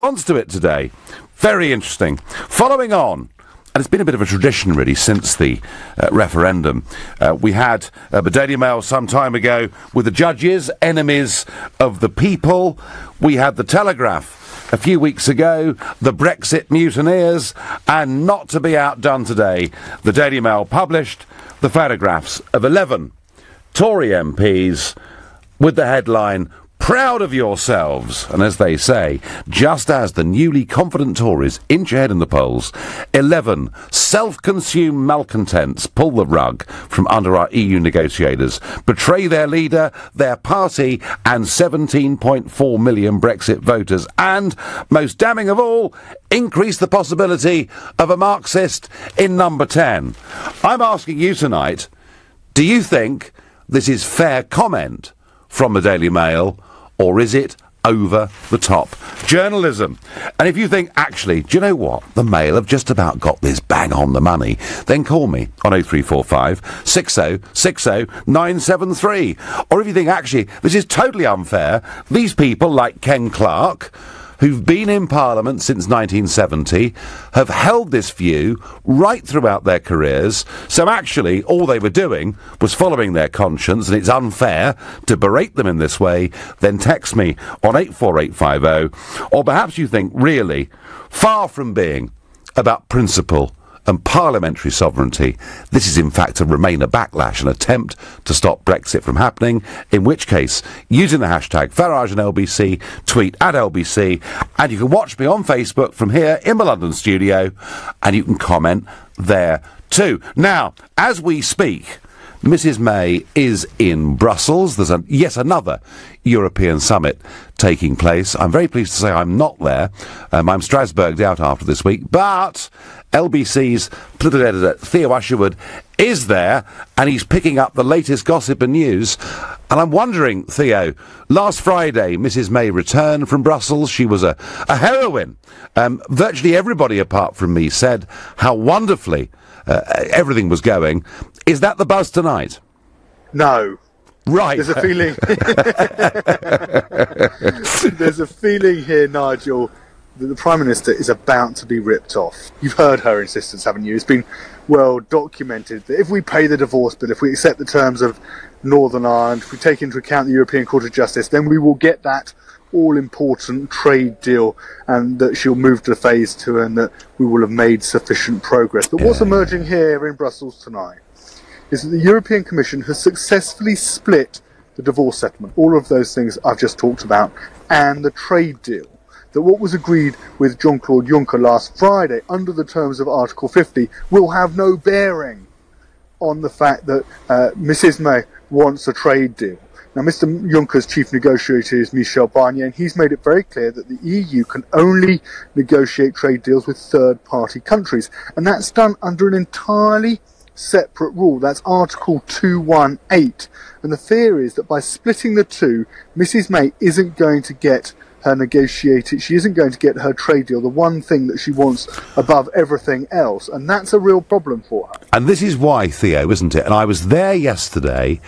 response to it today. Very interesting. Following on, and it's been a bit of a tradition really since the referendum. We had the Daily Mail some time ago with the judges, enemies of the people. We had the Telegraph a few weeks ago, the Brexit mutineers, and not to be outdone today, the Daily Mail published the photographs of 11 Tory MPs with the headline, "Proud of yourselves." And as they say, just as the newly confident Tories inch ahead in the polls, 11 self-consumed malcontents pull the rug from under our EU negotiators, betray their leader, their party, and 17.4 million Brexit voters, and, most damning of all, increase the possibility of a Marxist in number 10. I'm asking you tonight, do you think this is fair comment from the Daily Mail, or is it over the top journalism? And if you think, actually, do you know what? The Mail have just about got this bang on the money, then call me on 0345 60 60 973. Or if you think, actually, this is totally unfair, these people like Ken Clarke, who've been in Parliament since 1970, have held this view right throughout their careers, so actually all they were doing was following their conscience, and it's unfair to berate them in this way, then text me on 84850. Or perhaps you think, really, far from being about principle and parliamentary sovereignty, this is in fact a Remainer backlash, an attempt to stop Brexit from happening, in which case, using the hashtag Farage and LBC, tweet at LBC, and you can watch me on Facebook from here in my London studio, and you can comment there too. Now, as we speak, Mrs May is in Brussels. There's yet another European summit taking place. I'm very pleased to say I'm not there. I'm Strasbourged out after this week, but LBC's political editor Theo Usherwood is there, and he's picking up the latest gossip and news. And I'm wondering, Theo, last Friday Mrs May returned from Brussels. She was a heroine. Virtually everybody apart from me said how wonderfully everything was going. Is that the buzz tonight? No. Right. There's a feeling. There's a feeling here, Nigel, that the Prime Minister is about to be ripped off. You've heard her insistence, haven't you? It's been well documented that if we pay the divorce bill, if we accept the terms of Northern Ireland, if we take into account the European Court of Justice, then we will get that all-important trade deal, and that she'll move to phase 2, and that we will have made sufficient progress. But what's emerging here in Brussels tonight is that the European Commission has successfully split the divorce settlement, all of those things I've just talked about, and the trade deal. That what was agreed with Jean-Claude Juncker last Friday under the terms of Article 50 will have no bearing on the fact that Mrs May wants a trade deal. Now, Mr Juncker's chief negotiator is Michel Barnier, and he's made it very clear that the EU can only negotiate trade deals with third-party countries, and that's done under an entirely separate rule. That's Article 218. And the fear is that by splitting the two, Mrs May isn't going to get her negotiated, she isn't going to get her trade deal, the one thing that she wants above everything else, and that's a real problem for her. And this is why, Theo, isn't it? And I was there yesterday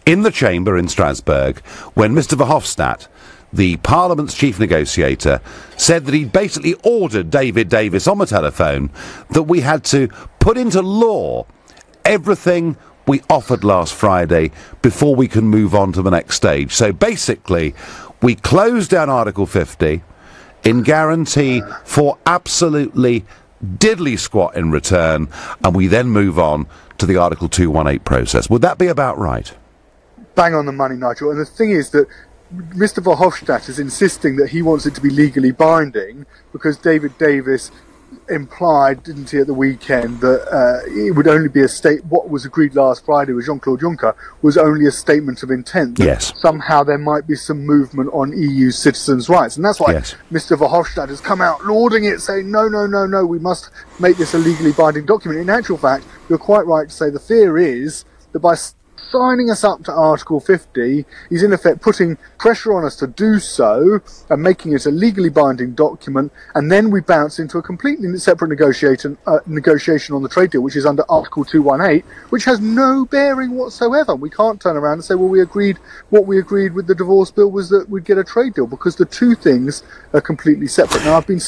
in the chamber in Strasbourg when Mr Verhofstadt, the Parliament's chief negotiator, said that he basically ordered David Davis on the telephone that we had to put into law everything we offered last Friday before we can move on to the next stage. So basically, we close down Article 50 in guarantee for absolutely diddly squat in return, and we then move on to the Article 218 process. Would that be about right? Bang on the money, Nigel. And the thing is that Mr Verhofstadt is insisting that he wants it to be legally binding because David Davis implied, didn't he, at the weekend, that it would only be what was agreed last Friday with Jean-Claude Juncker was only a statement of intent. Yes. Somehow there might be some movement on EU citizens' rights. And that's why Mr Verhofstadt has come out lauding it, saying, no, we must make this a legally binding document. In actual fact, you're quite right to say the fear is that by signing us up to Article 50. He's in effect putting pressure on us to do so and making it a legally binding document, and then we bounce into a completely separate negotiation on the trade deal, which is under Article 218, which has no bearing whatsoever. We can't turn around and say, well, what we agreed with the divorce bill was that we'd get a trade deal, because the two things are completely separate. Now, I've been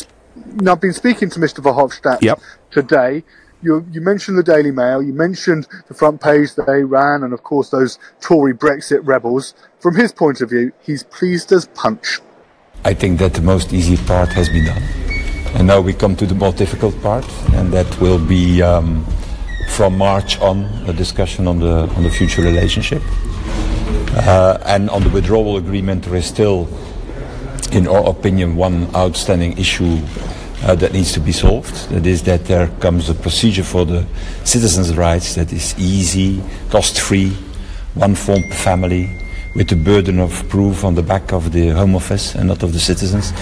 speaking to Mr. Verhofstadt today. You mentioned the Daily Mail, you mentioned the front page that they ran, and of course those Tory Brexit rebels. From his point of view, he's pleased as punch. I think that the most easy part has been done. And now we come to the more difficult part, and that will be from March on a discussion on the future relationship. And on the withdrawal agreement, there is still, in our opinion, one outstanding issue that needs to be solved. That is that there comes a procedure for the citizens' rights that is easy, cost-free, one form per family, with the burden of proof on the back of the Home Office and not of the citizens.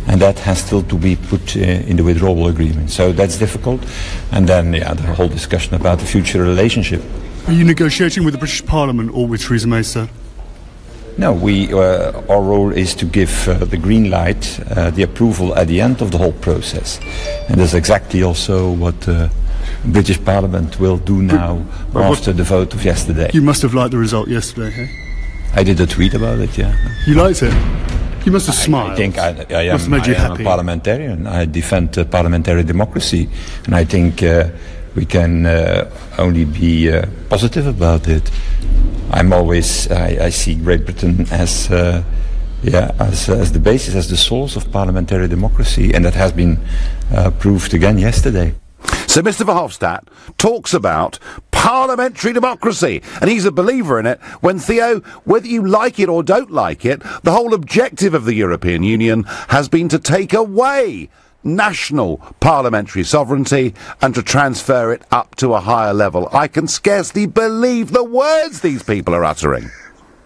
And that has still to be put in the withdrawal agreement. So that's difficult. And then, the whole discussion about the future relationship. Are you negotiating with the British Parliament or with Theresa May, sir? No, our role is to give the green light, the approval at the end of the whole process. And that's exactly also what the British Parliament will do now after the vote of yesterday. You must have liked the result yesterday, hey? I did a tweet about it, yeah. You liked it? You must have smiled. I think I am a parliamentarian. I defend parliamentary democracy. And I think we can only be positive about it. I'm always, I see Great Britain as the basis, as the source of parliamentary democracy, and that has been proved again yesterday. So Mr. Verhofstadt talks about parliamentary democracy, and he's a believer in it, when, Theo, whether you like it or don't like it, the whole objective of the European Union has been to take away national parliamentary sovereignty and to transfer it up to a higher level. I can scarcely believe the words these people are uttering.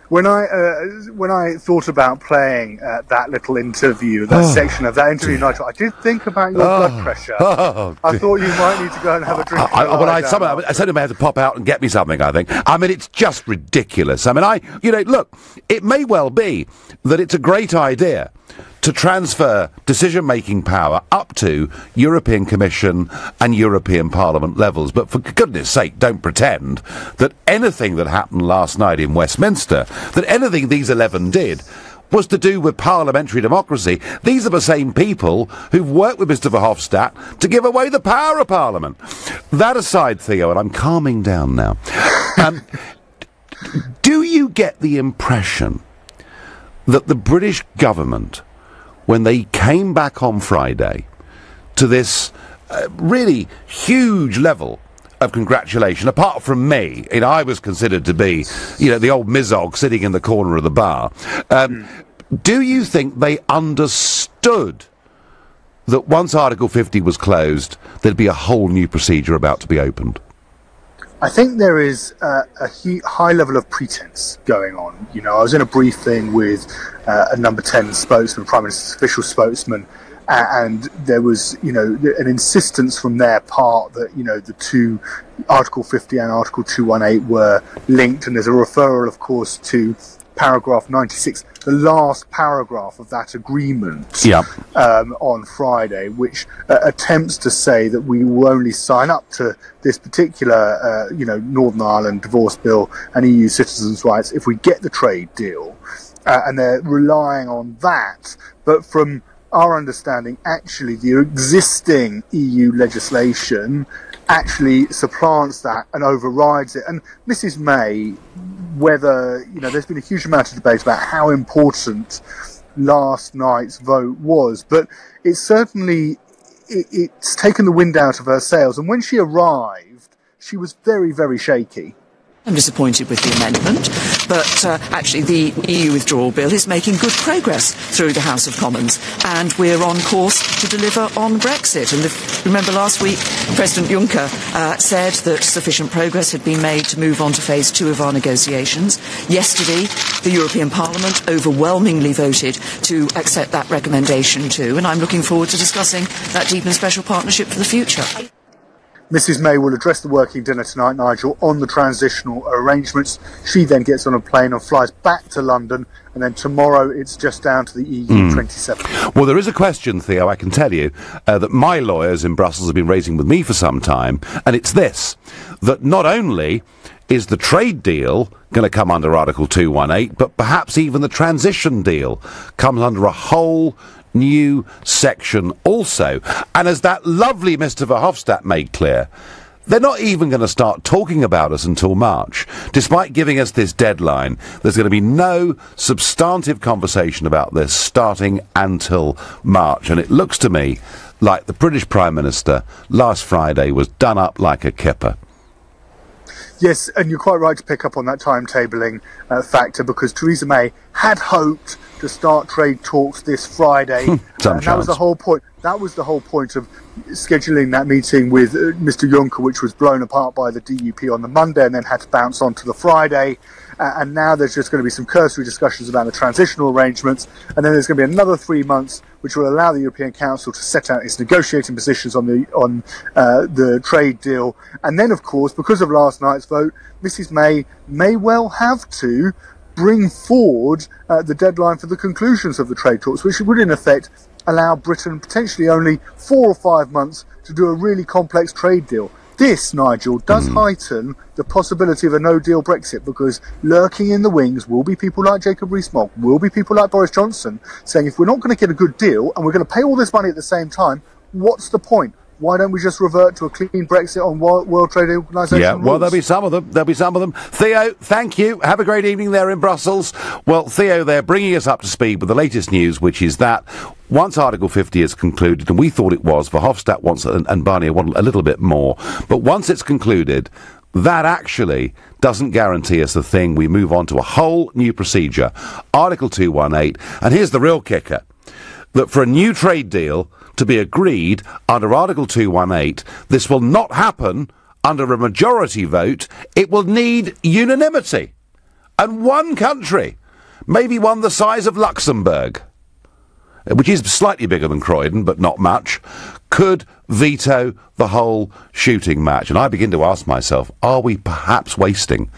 When I thought about playing that little interview, that section of that interview, Nigel, I did think about your blood pressure. I thought you might need to go and have a drink. I said him I had to pop out and get me something, I think. I mean, it's just ridiculous. I mean, look, it may well be that it's a great idea to transfer decision-making power up to European Commission and European Parliament levels. But for goodness sake, don't pretend that anything that happened last night in Westminster, that anything these 11 did, was to do with parliamentary democracy. These are the same people who've worked with Mr. Verhofstadt to give away the power of Parliament. That aside, Theo, and I'm calming down now, do you get the impression that the British government, when they came back on Friday to this really huge level of congratulation, apart from me, I was considered to be, the old Mizog sitting in the corner of the bar, do you think they understood that once Article 50 was closed, there'd be a whole new procedure about to be opened? I think there is a high level of pretense going on. I was in a briefing with a number 10 spokesman, Prime Minister's official spokesman, and there was, an insistence from their part that, the two, Article 50 and Article 218, were linked, and there's a referral, of course, to paragraph 96, the last paragraph of that agreement on Friday, which attempts to say that we will only sign up to this particular, Northern Ireland divorce bill and EU citizens' rights if we get the trade deal. And they're relying on that. But from our understanding, actually, the existing EU legislation actually supplants that and overrides it. And Mrs. May, whether, there's been a huge amount of debate about how important last night's vote was, but it's certainly, it's taken the wind out of her sails. And when she arrived, she was very, very shaky. I'm disappointed with the amendment, but actually the EU withdrawal bill is making good progress through the House of Commons, and we're on course to deliver on Brexit. And remember last week, President Juncker said that sufficient progress had been made to move on to phase 2 of our negotiations. Yesterday, the European Parliament overwhelmingly voted to accept that recommendation too, and I'm looking forward to discussing that deep and special partnership for the future. Mrs May will address the working dinner tonight, Nigel, on the transitional arrangements. She then gets on a plane and flies back to London, and then tomorrow it's just down to the EU 27. Well, there is a question, Theo, I can tell you, that my lawyers in Brussels have been raising with me for some time, and it's this, that not only is the trade deal going to come under Article 218, but perhaps even the transition deal comes under a whole new section also. And as that lovely Mr Verhofstadt made clear, they're not even going to start talking about us until March. Despite giving us this deadline, there's going to be no substantive conversation about this starting until March. And it looks to me like the British Prime Minister last Friday was done up like a kipper. Yes, and you're quite right to pick up on that timetabling factor, because Theresa May had hoped to start trade talks this Friday. That was the whole point. That was the whole point of scheduling that meeting with Mr Juncker, which was blown apart by the DUP on the Monday and then had to bounce on to the Friday. And now there's just going to be some cursory discussions about the transitional arrangements, and then there's going to be another 3 months which will allow the European Council to set out its negotiating positions on the trade deal. And then, of course, because of last night's vote, Mrs may well have to bring forward the deadline for the conclusions of the trade talks, which would in effect allow Britain potentially only 4 or 5 months to do a really complex trade deal. This, Nigel, does heighten the possibility of a no-deal Brexit, because lurking in the wings will be people like Jacob Rees-Mogg, will be people like Boris Johnson, saying if we're not going to get a good deal and we're going to pay all this money at the same time, what's the point? Why don't we just revert to a clean Brexit on World Trade Organization rules? Well, there'll be some of them. Theo, thank you. Have a great evening there in Brussels. Well, Theo, they're bringing us up to speed with the latest news, which is that once Article 50 is concluded, and we thought it was, Verhofstadt wants and Barnier want a little bit more, but once it's concluded, that actually doesn't guarantee us the thing. We move on to a whole new procedure, Article 218, and here's the real kicker, that for a new trade deal to be agreed under Article 218, this will not happen under a majority vote. It will need unanimity. And one country, maybe one the size of Luxembourg, which is slightly bigger than Croydon, but not much, could veto the whole shooting match. And I begin to ask myself, are we perhaps wasting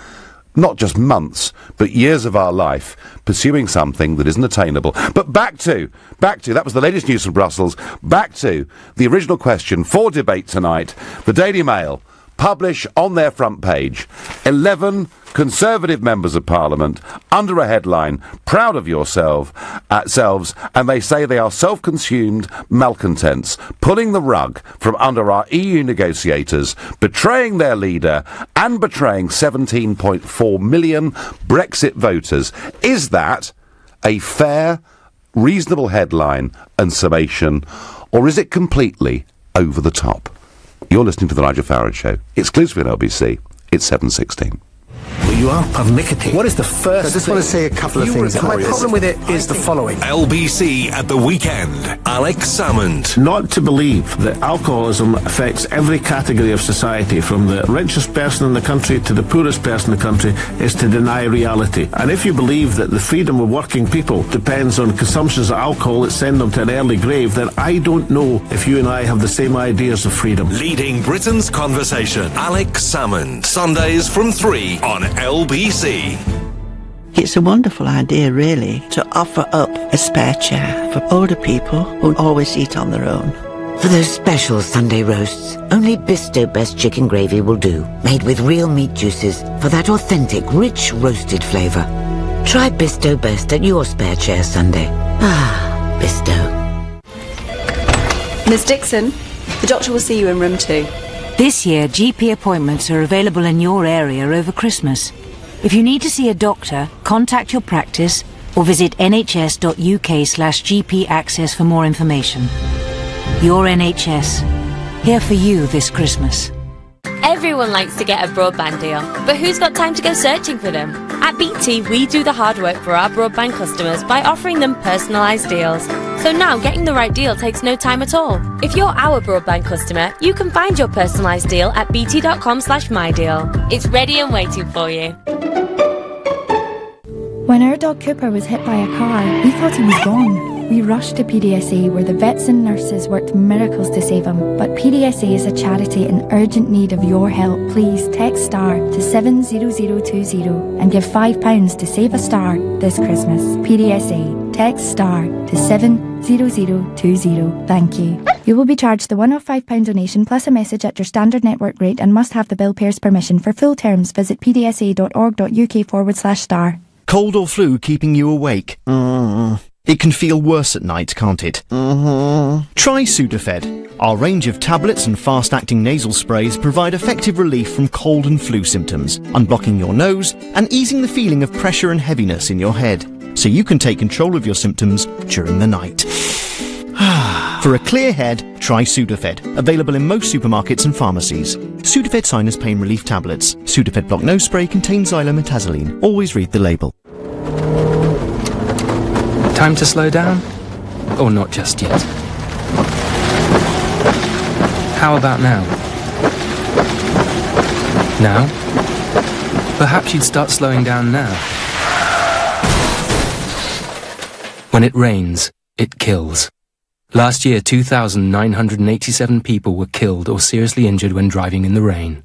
not just months, but years of our life pursuing something that isn't attainable? But back to, that was the latest news from Brussels, back to the original question for debate tonight. The Daily Mail publish on their front page 11 Conservative members of Parliament under a headline, proud of yourselves, and they say they are self-consumed malcontents, pulling the rug from under our EU negotiators, betraying their leader and betraying 17.4 million Brexit voters. Is that a fair, reasonable headline and summation, or is it completely over the top? You're listening to The Nigel Farage Show, exclusively on LBC. It's 7:16. Well, you are pernickety. What is the first I just want to say a couple of things. My problem with it is the following. LBC at the weekend. Alex Salmond. Not to believe that alcoholism affects every category of society, from the richest person in the country to the poorest person in the country, is to deny reality. And if you believe that the freedom of working people depends on consumptions of alcohol that send them to an early grave, then I don't know if you and I have the same ideas of freedom. Leading Britain's conversation. Alex Salmond. Sundays from 3 on LBC. It's a wonderful idea, really, to offer up a spare chair for older people who always eat on their own. For those special Sunday roasts, only Bisto Best chicken gravy will do, made with real meat juices for that authentic, rich, roasted flavour. Try Bisto Best at your spare chair Sunday. Ah, Bisto. Ms. Dixon, the doctor will see you in room 2. This year, GP appointments are available in your area over Christmas. If you need to see a doctor, contact your practice or visit nhs.uk/GP access for more information. Your NHS, here for you this Christmas. Everyone likes to get a broadband deal, but who's got time to go searching for them? At BT, we do the hard work for our broadband customers by offering them personalised deals. So now getting the right deal takes no time at all. If you're our broadband customer, you can find your personalised deal at bt.com/mydeal. It's ready and waiting for you. When our dog Cooper was hit by a car, we thought he was gone. We rushed to PDSA where the vets and nurses worked miracles to save him. But PDSA is a charity in urgent need of your help. Please text STAR to 70020 and give £5 to save a star this Christmas. PDSA, text STAR to 70020. Thank you. You will be charged the one-off £5 donation plus a message at your standard network rate and must have the bill payer's permission. For full terms, visit pdsa.org.uk/star. Cold or flu keeping you awake? It can feel worse at night, can't it? Try Sudafed. Our range of tablets and fast-acting nasal sprays provide effective relief from cold and flu symptoms, unblocking your nose and easing the feeling of pressure and heaviness in your head, so you can take control of your symptoms during the night. For a clear head, try Sudafed. Available in most supermarkets and pharmacies. Sudafed Sinus Pain Relief Tablets. Sudafed Block Nose Spray contains xylometazoline. Always read the label. Time to slow down? Or not just yet? How about now? Now? Perhaps you'd start slowing down now. When it rains, it kills. Last year, 2,987 people were killed or seriously injured when driving in the rain.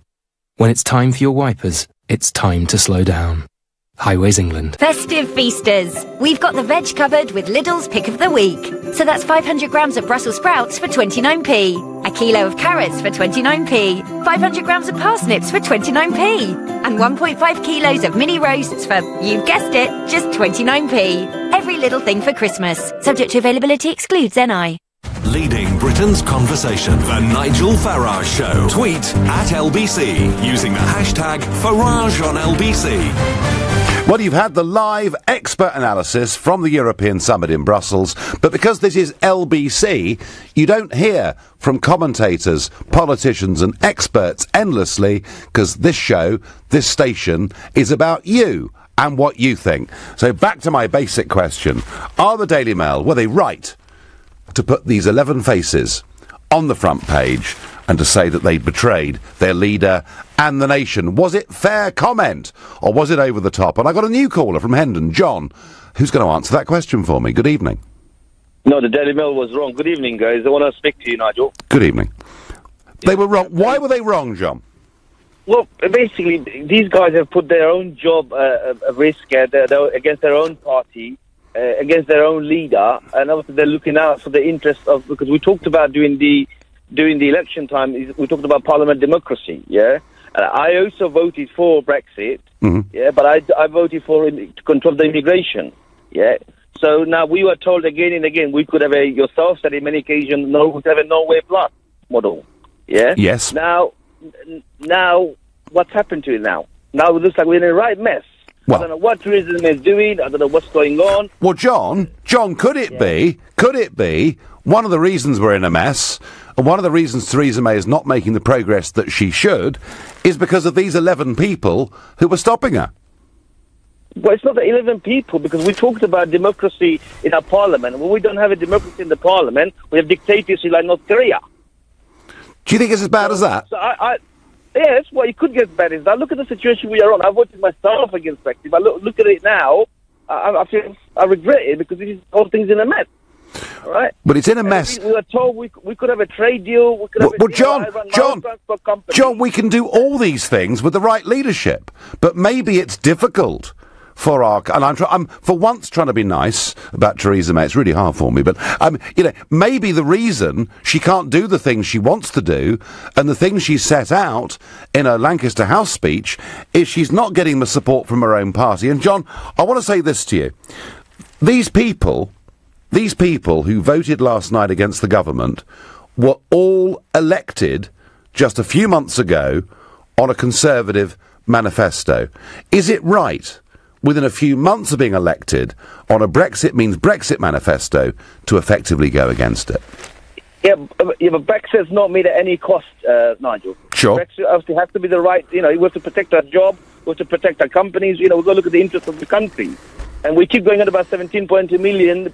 When it's time for your wipers, it's time to slow down. Highways England. Festive feasters. We've got the veg cupboard with Lidl's pick of the week. So that's 500 grams of Brussels sprouts for 29p, a kilo of carrots for 29p, 500 grams of parsnips for 29p, and 1.5 kilos of mini roasts for, you've guessed it, just 29p. Every little thing for Christmas. Subject to availability, excludes NI. Leading Britain's conversation. The Nigel Farage Show. Tweet at LBC using the hashtag #FarageOnLBC. Well, you've had the live expert analysis from the European Summit in Brussels, but because this is LBC, you don't hear from commentators, politicians and experts endlessly, because this show, this station, is about you and what you think. So back to my basic question. Are the Daily Mail, were they right to put these 11 faces on the front page and to say that they betrayed their leader and the nation? Was it fair comment, or was it over the top? And I got a new caller from Hendon, John, who's going to answer that question for me. Good evening. No, the Daily Mail was wrong. Good evening, guys. I want to speak to you, Nigel. Good evening. They were wrong. Why were they wrong, John? Well, basically, these guys have put their own job at risk against their own party, against their own leader, and obviously they're looking out for the interest of, because we talked about during the election time, we talked about parliament democracy, yeah? I also voted for Brexit, yeah, but I voted for to control the immigration, yeah? So now we were told again and again, we could have yourself said in many occasions, no, we could have a Norway Plus model, yeah? Yes. Now, what's happened to it now? Now it looks like we're in a right mess. Well, I don't know what tourism is doing. I don't know what's going on. Well, John, could it be one of the reasons we're in a mess, and one of the reasons Theresa May is not making the progress that she should, is because of these 11 people who were stopping her? Well, it's not the 11 people, because we talked about democracy in our parliament. When we don't have a democracy in the parliament, we have dictatorship like North Korea. Do you think it's as bad as that? So yes, well, it could get as bad as that. Look at the situation we are on. I voted myself against Brexit. But look at it now. I regret it, because this is all things in a mess. All right? But it's in a mess. We were told we could have a trade deal. We could have a deal. John, we can do all these things with the right leadership. But maybe it's difficult for our... And I'm for once trying to be nice about Theresa May. It's really hard for me. But, maybe the reason she can't do the things she wants to do and the things she set out in her Lancaster House speech is she's not getting the support from her own party. And, John, I want to say this to you. These people who voted last night against the government were all elected just a few months ago on a Conservative manifesto. Is it right, within a few months of being elected, on a Brexit means Brexit manifesto, to effectively go against it? Yeah, but Brexit's not made at any cost, Nigel. Sure. Brexit obviously has to be the right, we have to protect our job, we have to protect our companies, we've got to look at the interests of the country. And we keep going on about 17.2 million.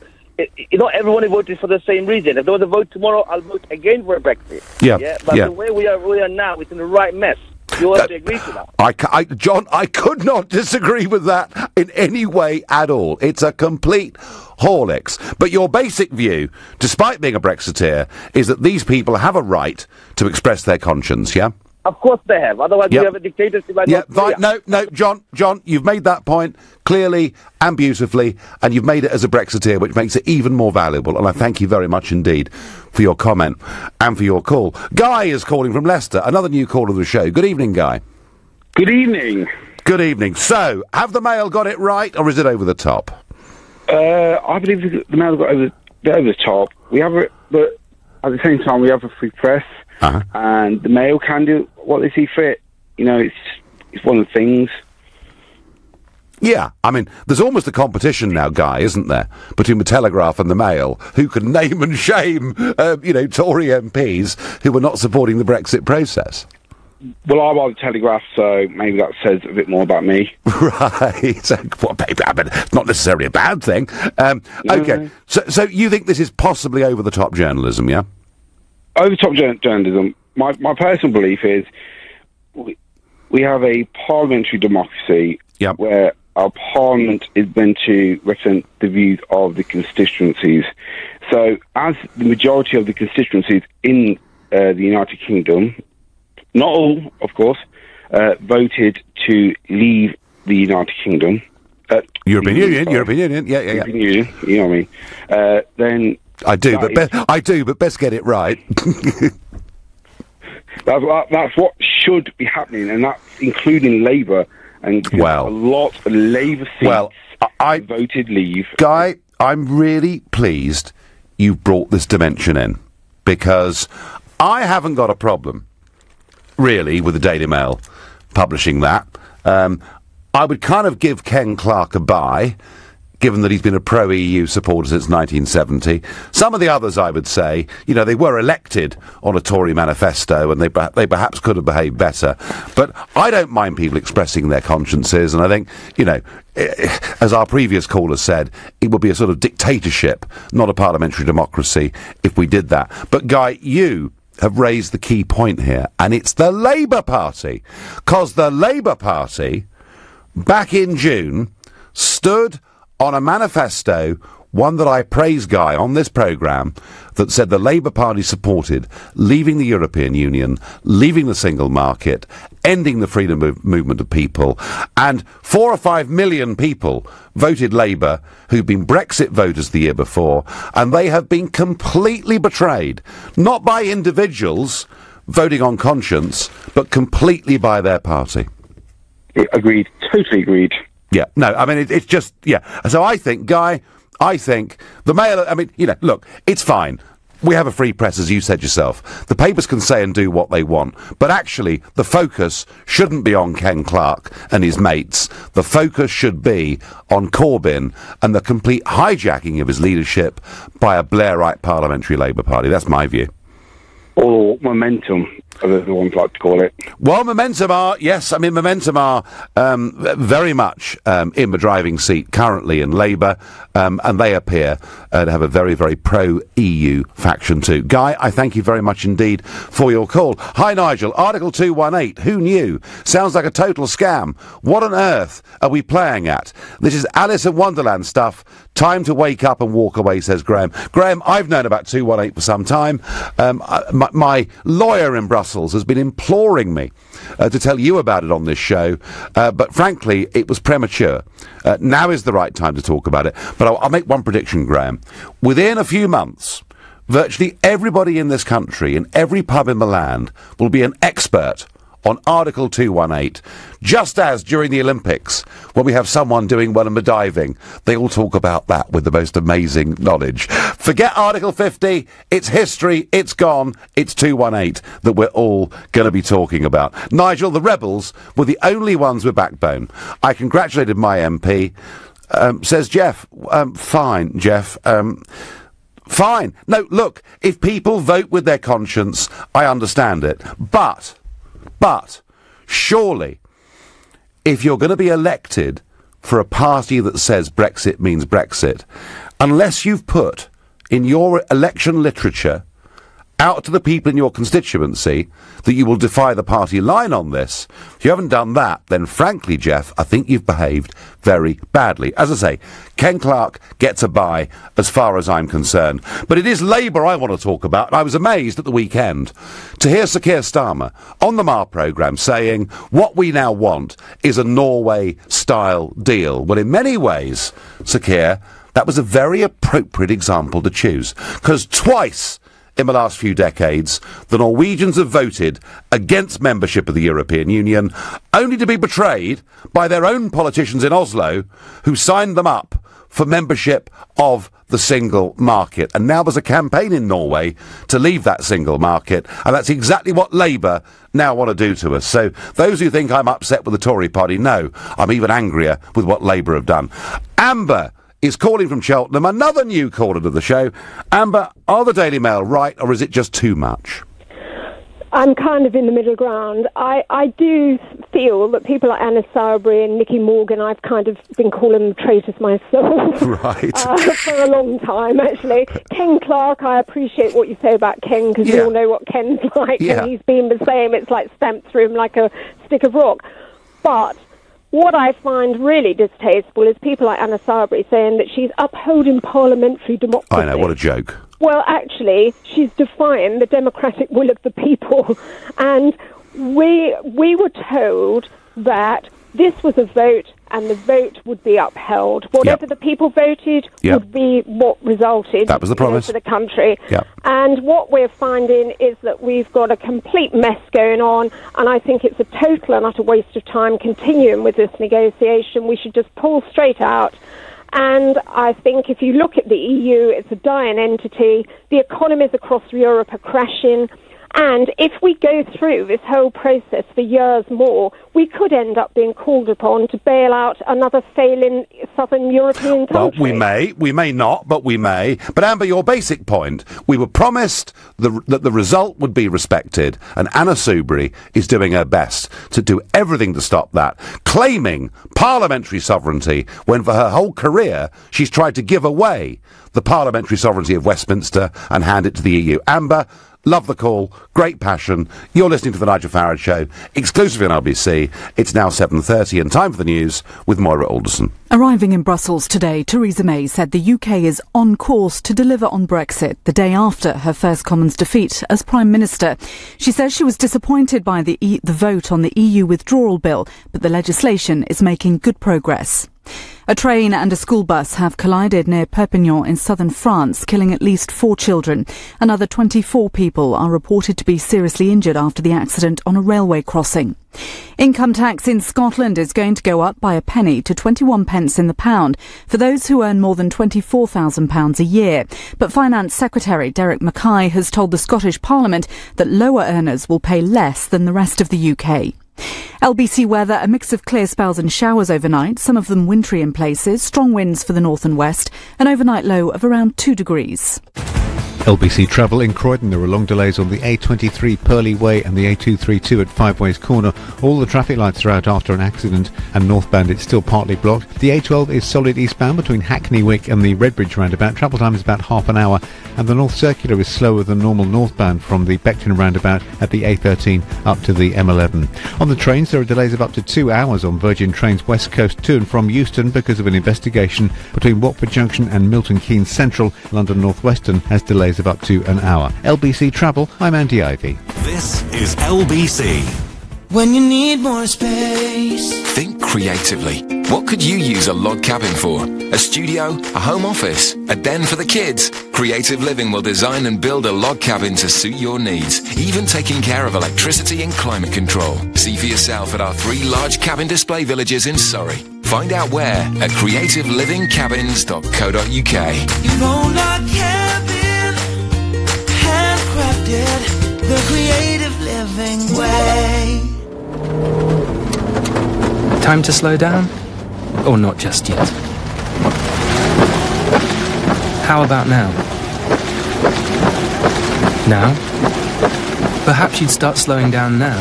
Not everyone voted for the same reason. If there was a vote tomorrow, I'll vote again for Brexit. Yeah. But the way we are now, it's in the right mess. You want to agree to that? John, I could not disagree with that in any way at all. It's a complete Horlicks. But your basic view, despite being a Brexiteer, is that these people have a right to express their conscience, yeah? Of course they have. Otherwise, we have a dictatorship. No, John, you've made that point clearly and beautifully, and you've made it as a Brexiteer, which makes it even more valuable. And I thank you very much indeed for your comment and for your call. Guy is calling from Leicester, another new caller of the show. Good evening, Guy. Good evening. Good evening. So, have the Mail got it right, or is it over the top? I believe the Mail got over the top. We have it, but at the same time, we have a free press. And the Mail can do what they see fit. You know, it's one of the things. Yeah, I mean, there's almost a competition now, Guy, isn't there, between the Telegraph and the Mail, who can name and shame, Tory MPs who were not supporting the Brexit process. Well, I'm on the Telegraph, so maybe that says a bit more about me. Right. Well, it's not necessarily a bad thing. Okay, so you think this is possibly over-the-top journalism, yeah? Over-the-top journalism. My personal belief is we have a parliamentary democracy where our parliament is meant to represent the views of the constituencies. So as the majority of the constituencies in the United Kingdom, not all, of course, voted to leave the United Kingdom. European Union, yeah. European Union, you know what I mean. Then... I do, but best get it right. That's what should be happening, and that's including Labour. And a lot of Labour seats voted leave. Guy, I'm really pleased you brought this dimension in, because I haven't got a problem, really, with the Daily Mail publishing that. I would kind of give Ken Clarke a bye, given that he's been a pro-EU supporter since 1970. Some of the others, I would say, they were elected on a Tory manifesto, and they perhaps could have behaved better. But I don't mind people expressing their consciences, and I think, as our previous caller said, it would be a sort of dictatorship, not a parliamentary democracy, if we did that. But, Guy, you have raised the key point here, and it's the Labour Party. 'Cause the Labour Party, back in June, stood on a manifesto, one that I praise, Guy, on this programme, that said the Labour Party supported leaving the European Union, leaving the single market, ending the freedom movement of people, and 4 or 5 million people voted Labour who'd been Brexit voters the year before, and they have been completely betrayed, not by individuals voting on conscience, but completely by their party. Agreed. Totally agreed. Yeah, no, I mean, it's just, So I think, Guy, the Mail, look, it's fine. We have a free press, as you said yourself. The papers can say and do what they want. But actually, the focus shouldn't be on Ken Clarke and his mates. The focus should be on Corbyn and the complete hijacking of his leadership by a Blairite parliamentary Labour Party. That's my view. Or momentum, as the ones like to call it. Well, Momentum are very much in the driving seat currently in Labour, and they appear to have a very, very pro-EU faction too. Guy, I thank you very much indeed for your call. Hi, Nigel. Article 218, who knew? Sounds like a total scam. What on earth are we playing at? This is Alice in Wonderland stuff. Time to wake up and walk away, says Graham. Graham, I've known about 218 for some time. My lawyer in Brussels has been imploring me to tell you about it on this show, but frankly, it was premature. Now is the right time to talk about it. But I'll make one prediction, Graham. Within a few months, virtually everybody in this country, in every pub in the land, will be an expert on Article 218, just as during the Olympics, when we have someone doing well in the diving, they all talk about that with the most amazing knowledge. Forget Article 50, it's history, it's gone, it's 218 that we're all going to be talking about. Nigel, the rebels were the only ones with backbone. I congratulated my MP, says Jeff. Fine, Jeff. Fine. No, look, if people vote with their conscience, I understand it. But, surely, if you're going to be elected for a party that says Brexit means Brexit, unless you've put in your election literature out to the people in your constituency that you will defy the party line on this. If you haven't done that, then frankly, Jeff, I think you've behaved very badly. As I say, Ken Clarke gets a bye as far as I'm concerned. But it is Labour I want to talk about. I was amazed at the weekend to hear Sir Keir Starmer on the Mar programme saying what we now want is a Norway-style deal. Well, in many ways, Sir Keir, that was a very appropriate example to choose. Because twice in the last few decades, the Norwegians have voted against membership of the European Union, only to be betrayed by their own politicians in Oslo, who signed them up for membership of the single market. And now there's a campaign in Norway to leave that single market, and that's exactly what Labour now want to do to us. So those who think I'm upset with the Tory party, no, I'm even angrier with what Labour have done. Amber is calling from Cheltenham, another new caller to the show. Amber, are the Daily Mail right, or is it just too much? I'm kind of in the middle ground. I do feel that people like Anna Sowerby and Nicky Morgan, I've kind of been calling them traitors myself. Right. For a long time, actually. Ken Clarke, I appreciate what you say about Ken, because we all know what Ken's like, and he's been the same. It's like stamped through him like a stick of rock. But what I find really distasteful is people like Anna Sowerby saying that she's upholding parliamentary democracy. I know, what a joke. Well, actually, she's defying the democratic will of the people. And we were told that this was a vote and the vote would be upheld. Whatever the people voted would be what resulted. That was the promise. For the country. Yep. And what we're finding is that we've got a complete mess going on, and I think it's a total and utter waste of time continuing with this negotiation. We should just pull straight out. And I think if you look at the EU, it's a dying entity. The economies across Europe are crashing. And if we go through this whole process for years more, we could end up being called upon to bail out another failing southern European country. Well, we may not, but we may. But Amber, your basic point, we were promised that the result would be respected, and Anna Sowerby is doing her best to do everything to stop that, claiming parliamentary sovereignty when for her whole career she's tried to give away the parliamentary sovereignty of Westminster and hand it to the EU. Amber, love the call, great passion. You're listening to The Nigel Farage Show, exclusively on LBC. It's now 7:30 and time for the news with Moira Alderson. Arriving in Brussels today, Theresa May said the UK is on course to deliver on Brexit the day after her first Commons defeat as Prime Minister. She says she was disappointed by the vote on the EU withdrawal bill, but the legislation is making good progress. A train and a school bus have collided near Perpignan in southern France, killing at least 4 children. Another 24 people are reported to be seriously injured after the accident on a railway crossing. Income tax in Scotland is going to go up by a penny to 21 pence in the pound for those who earn more than £24,000 a year. But Finance Secretary Derek Mackay has told the Scottish Parliament that lower earners will pay less than the rest of the UK. LBC weather, a mix of clear spells and showers overnight, some of them wintry in places, strong winds for the north and west, an overnight low of around 2 degrees. LBC travel in Croydon. There are long delays on the A23 Purley Way and the A232 at Five Ways Corner. All the traffic lights are out after an accident, and northbound it's still partly blocked. The A12 is solid eastbound between Hackney Wick and the Redbridge roundabout. Travel time is about half an hour, and the North Circular is slower than normal northbound from the Beckton roundabout at the A13 up to the M11. On the trains, there are delays of up to 2 hours on Virgin Trains West Coast to and from Euston because of an investigation between Watford Junction and Milton Keynes Central. London North Western has delays of up to an hour. LBC Travel, I'm Andy Ivy. This is LBC. When you need more space. Think creatively. What could you use a log cabin for? A studio? A home office? A den for the kids? Creative Living will design and build a log cabin to suit your needs, even taking care of electricity and climate control. See for yourself at our 3 large cabin display villages in Surrey. Find out where at creativelivingcabins.co.uk. You own our cabin, handcrafted, the creative living way. Time to slow down? Or not just yet? How about now? Now? Perhaps you'd start slowing down now.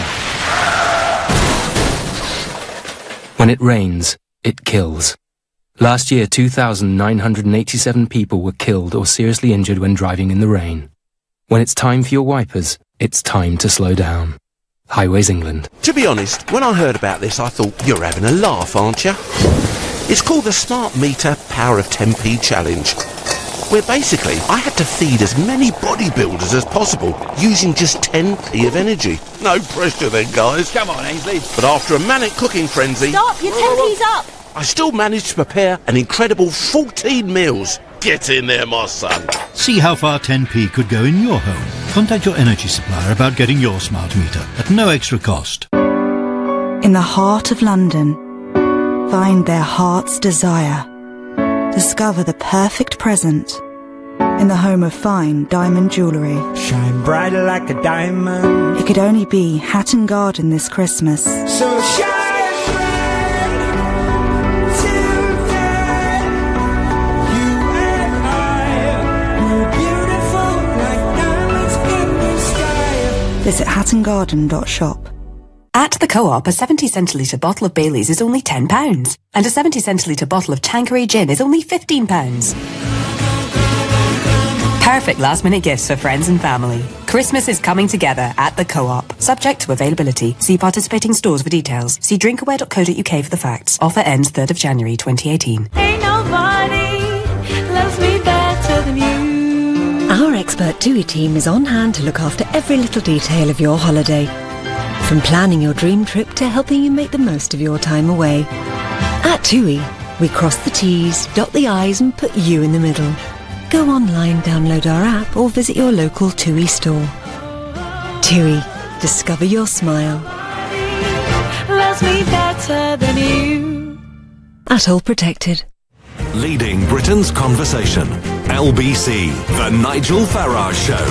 When it rains, it kills. Last year, 2,987 people were killed or seriously injured when driving in the rain. When it's time for your wipers, it's time to slow down. Highways England. To be honest, when I heard about this, I thought, you're having a laugh, aren't you? It's called the Smart Meter Power of 10p Challenge, where basically I had to feed as many bodybuilders as possible using just 10p of energy. No pressure then, guys. Come on, Ainsley. But after a manic cooking frenzy... Stop, your 10p's up! I still managed to prepare an incredible 14 meals. Get in there, my son. See how far 10p could go in your home. Contact your energy supplier about getting your smart meter at no extra cost. In the heart of London, find their heart's desire. Discover the perfect present in the home of fine diamond jewellery. Shine bright like a diamond. It could only be Hatton Garden this Christmas. So shine bright tonight. You and I, we're beautiful like diamonds in the sky. Visit hattongarden.shop. At the Co-op, a 70 centilitre bottle of Baileys is only £10, and a 70 centilitre bottle of Tanqueray gin is only £15. Perfect last-minute gifts for friends and family. Christmas is coming together at the Co-op. Subject to availability. See participating stores for details. See drinkaware.co.uk for the facts. Offer ends 3rd of January 2018. Ain't nobody loves me better than you. Our expert TUI team is on hand to look after every little detail of your holiday. From planning your dream trip to helping you make the most of your time away. At TUI, we cross the T's, dot the I's and put you in the middle. Go online, download our app or visit your local TUI store. TUI, discover your smile. Loves me better than you. At All Protected. Leading Britain's conversation. LBC, The Nigel Farage Show.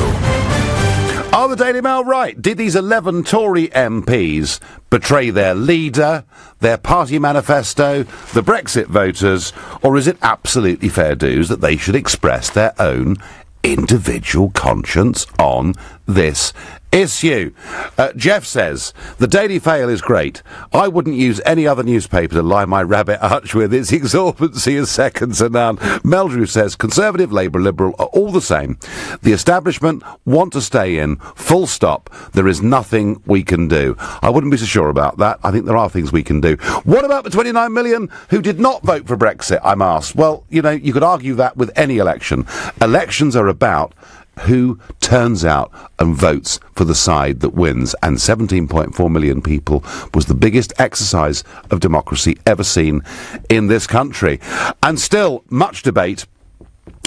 Are the Daily Mail right? Did these 11 Tory MPs betray their leader, their party manifesto, the Brexit voters, or is it absolutely fair dues that they should express their own individual conscience on this issue? Jeff says, the Daily Fail is great. I wouldn't use any other newspaper to line my rabbit hutch with. Its exorbitancy is second to none. Meldrew says, Conservative, Labour, Liberal are all the same. The establishment want to stay in, full stop. There is nothing we can do. I wouldn't be so sure about that. I think there are things we can do. What about the 29 million who did not vote for Brexit, I'm asked? Well, you know, you could argue that with any election. Elections are about who turns out and votes for the side that wins, and 17.4 million people was the biggest exercise of democracy ever seen in this country. And still much debate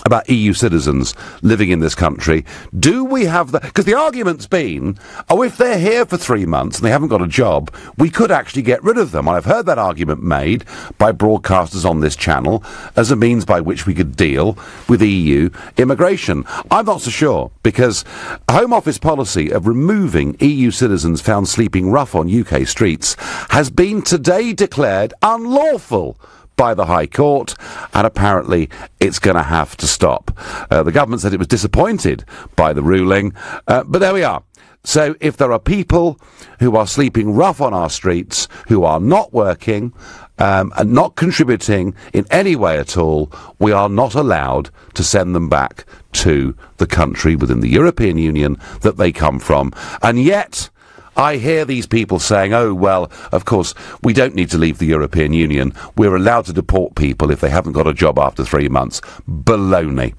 about EU citizens living in this country. Do we have the... Because the argument's been, oh, if they're here for 3 months and they haven't got a job, we could actually get rid of them. And I've heard that argument made by broadcasters on this channel as a means by which we could deal with EU immigration. I'm not so sure, because Home Office policy of removing EU citizens found sleeping rough on UK streets has been today declared unlawful by the High Court, and apparently it's going to have to stop. The government said it was disappointed by the ruling, but there we are. So if there are people who are sleeping rough on our streets, who are not working, and not contributing in any way at all, we are not allowed to send them back to the country within the European Union that they come from. And yet I hear these people saying, oh, well, of course, we don't need to leave the European Union. We're allowed to deport people if they haven't got a job after 3 months. Baloney.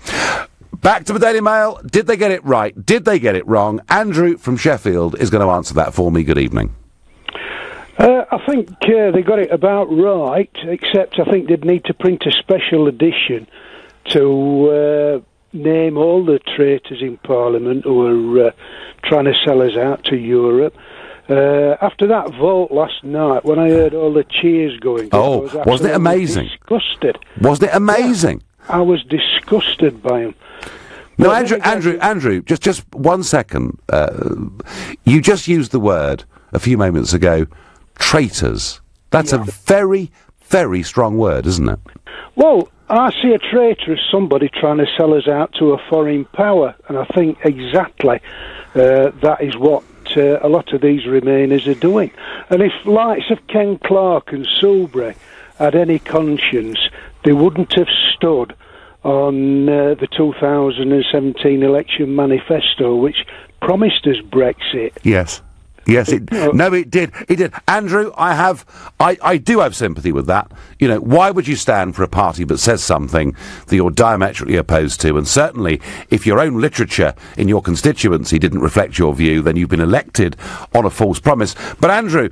Back to the Daily Mail. Did they get it right? Did they get it wrong? Andrew from Sheffield is going to answer that for me. Good evening. I think they got it about right, except I think they'd need to print a special edition to name all the traitors in Parliament who are trying to sell us out to Europe. After that vote last night, when I heard all the cheers going, wasn't it amazing? Disgusted. Wasn't it amazing? Yeah, I was disgusted by him. No, Andrew, just 1 second. You just used the word a few moments ago, traitors. That's a very, very strong word, isn't it? Well, I see a traitor as somebody trying to sell us out to a foreign power, and I think exactly that is what a lot of these Remainers are doing. And if likes of Ken Clarke and Soubry had any conscience, they wouldn't have stood on the 2017 election manifesto, which promised us Brexit. Yes. Yes, it did. It did. Andrew, I do have sympathy with that. You know, why would you stand for a party that says something that you're diametrically opposed to? And certainly, if your own literature in your constituency didn't reflect your view, then you've been elected on a false promise. But Andrew,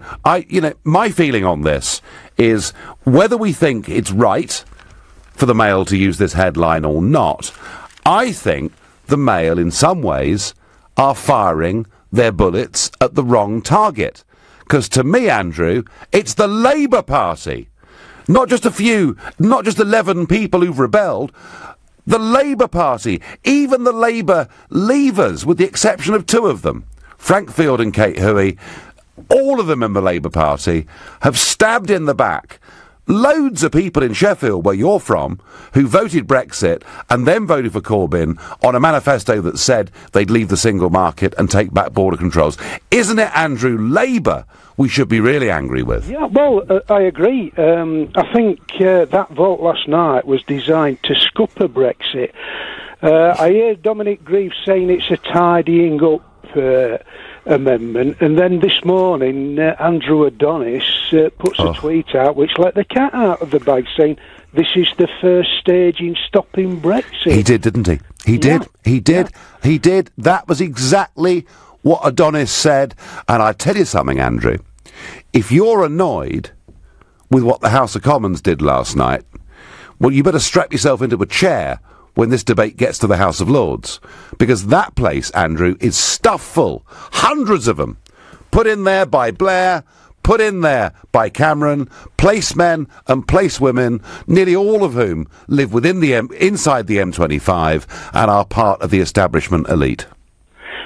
my feeling on this is whether we think it's right for the Mail to use this headline or not, I think the Mail, in some ways, are firing their bullets at the wrong target. Because to me, Andrew, it's the Labour Party. Not just 11 people who've rebelled. The Labour Party. Even the Labour leavers, with the exception of 2 of them, Frank Field and Kate Hoey, all of them in the Labour Party, have stabbed in the back loads of people in Sheffield, where you're from, who voted Brexit and then voted for Corbyn on a manifesto that said they'd leave the single market and take back border controls. Isn't it, Andrew, Labour we should be really angry with? Yeah, well, I agree. I think that vote last night was designed to scupper Brexit. I hear Dominic Grieve saying it's a tidying up amendment, and then this morning Andrew Adonis puts a tweet out which let the cat out of the bag, saying this is the first stage in stopping Brexit. He did, didn't he? He did. That was exactly what Adonis said. And I tell you something, Andrew, if you're annoyed with what the House of Commons did last night, well, you better strap yourself into a chair when this debate gets to the House of Lords. Because that place, Andrew, is stuffed full. Hundreds of them. Put in there by Blair, put in there by Cameron, placemen and placewomen, nearly all of whom live within inside the M25 and are part of the establishment elite.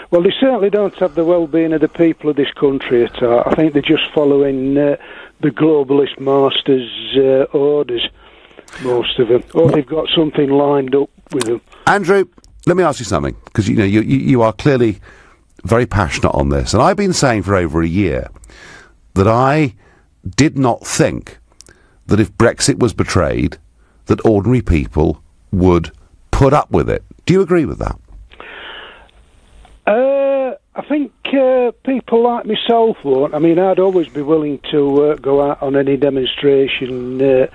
Well, they certainly don't have the well-being of the people of this country at all. I think they're just following the globalist masters' orders, most of them. Or they've got something lined up with them. Andrew, let me ask you something, because you are clearly very passionate on this, and I've been saying for over a year that I did not think that if Brexit was betrayed, that ordinary people would put up with it. Do you agree with that? I think people like myself won't. I mean, I'd always be willing to go out on any demonstration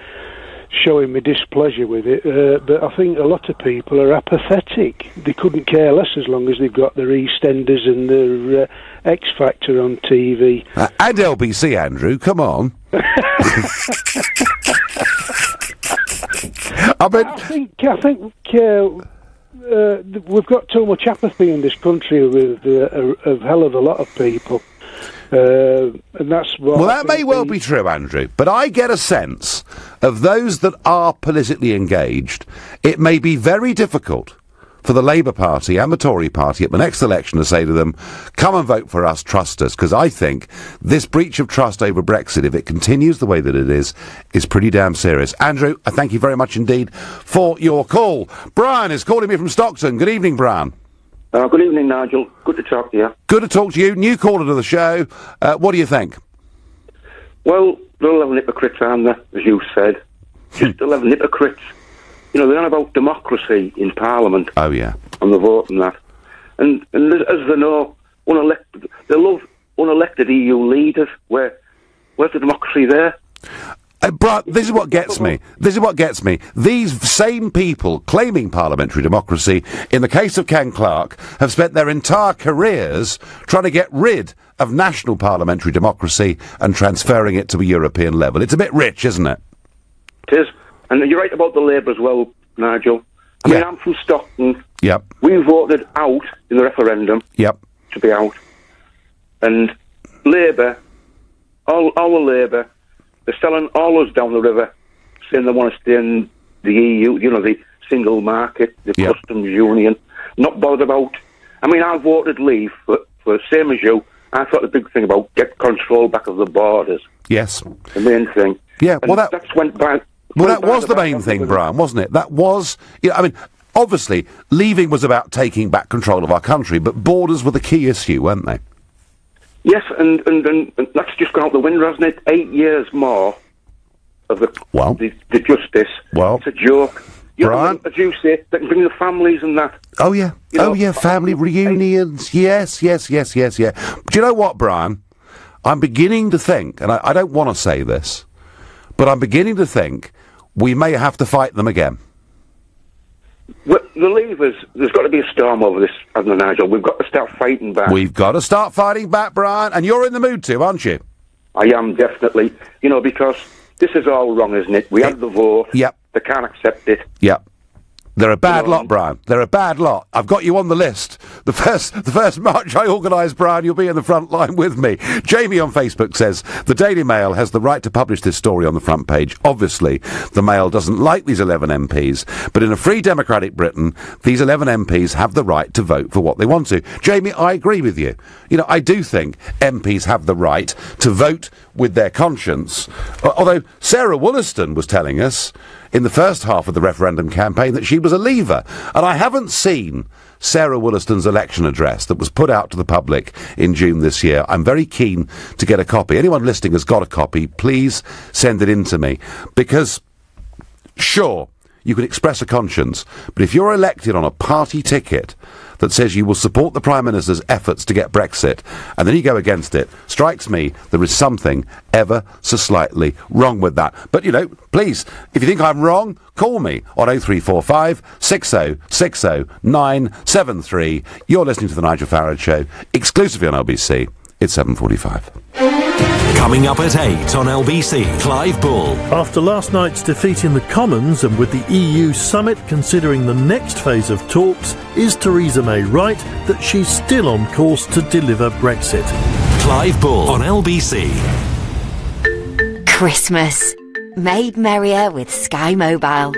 showing my displeasure with it, but I think a lot of people are apathetic. They couldn't care less as long as they've got their EastEnders and their X Factor on TV. And LBC, Andrew, come on. I think we've got too much apathy in this country with a hell of a lot of people. And that's what. Well, that may well be true, Andrew, but I get a sense of those that are politically engaged, it may be very difficult for the Labour Party and the Tory Party at the next election to say to them, come and vote for us, trust us, because I think this breach of trust over Brexit, if it continues the way that it is pretty damn serious. Andrew, I thank you very much indeed for your call. Brian is calling me from Stockton. Good evening, Brian. Good evening, Nigel. Good to talk to you. Good to talk to you. New caller to the show. What do you think? Well, they're 11 hypocrites, aren't they, as you said? Just 11 hypocrites. You know, they're on about democracy in Parliament. Oh, yeah. And the vote and that. And as they know, they love unelected EU leaders. Where's the democracy there? This is what gets me. These same people claiming parliamentary democracy, in the case of Ken Clarke, have spent their entire careers trying to get rid of national parliamentary democracy and transferring it to a European level. It's a bit rich, isn't it? It is. And you're right about the Labour as well, Nigel. I mean, I'm from Stockton. Yep. We voted out in the referendum. Yep. To be out. And Labour, all the Labour, they're selling all us down the river, saying they want to stay in the EU, you know, the single market, the customs union. Not bothered about. I mean, I voted Leave for same as you. I thought the big thing about get control back of the borders. Yes. The main thing. Yeah, well, that's went back. Well, that was the main thing, Brian, wasn't it? That was, I mean, obviously, leaving was about taking back control of our country, but borders were the key issue, weren't they? Yes, and that's just gone out the window, hasn't it? 8 years more of the justice. Well, it's a joke. Brian? As you say, they can bring the families and that. Oh, yeah. Family reunions. Yes. Do you know what, Brian? I'm beginning to think, and I don't want to say this, but I'm beginning to think we may have to fight them again. Well, the Leavers, there's got to be a storm over this, hasn't there, Nigel? We've got to start fighting back. We've got to start fighting back, Brian, and you're in the mood to, aren't you? I am, definitely. Because this is all wrong, isn't it? We had the vote. Yep. They can't accept it. Yep. They're a bad lot, Brian. They're a bad lot. I've got you on the list. The first march I organise, Brian, you'll be in the front line with me. Jamie on Facebook says, the Daily Mail has the right to publish this story on the front page. Obviously, the Mail doesn't like these 11 MPs, but in a free democratic Britain, these 11 MPs have the right to vote for what they want to. Jamie, I agree with you. I do think MPs have the right to vote with their conscience. Although Sarah Wollaston was telling us in the first half of the referendum campaign that she was a Leaver. And I haven't seen Sarah Wollaston's election address that was put out to the public in June this year. I'm very keen to get a copy. Anyone listening has got a copy, please send it in to me. Because, sure, you can express a conscience, but if you're elected on a party ticket that says you will support the Prime Minister's efforts to get Brexit, and then you go against it, strikes me there is something ever so slightly wrong with that. But, please, if you think I'm wrong, call me on 0345 6060 973. You're listening to The Nigel Farage Show, exclusively on LBC. It's 7:45. Coming up at 8 on LBC, Clive Bull. After last night's defeat in the Commons and with the EU summit considering the next phase of talks, is Theresa May right that she's still on course to deliver Brexit? Clive Bull on LBC. Christmas. Made merrier with Sky Mobile.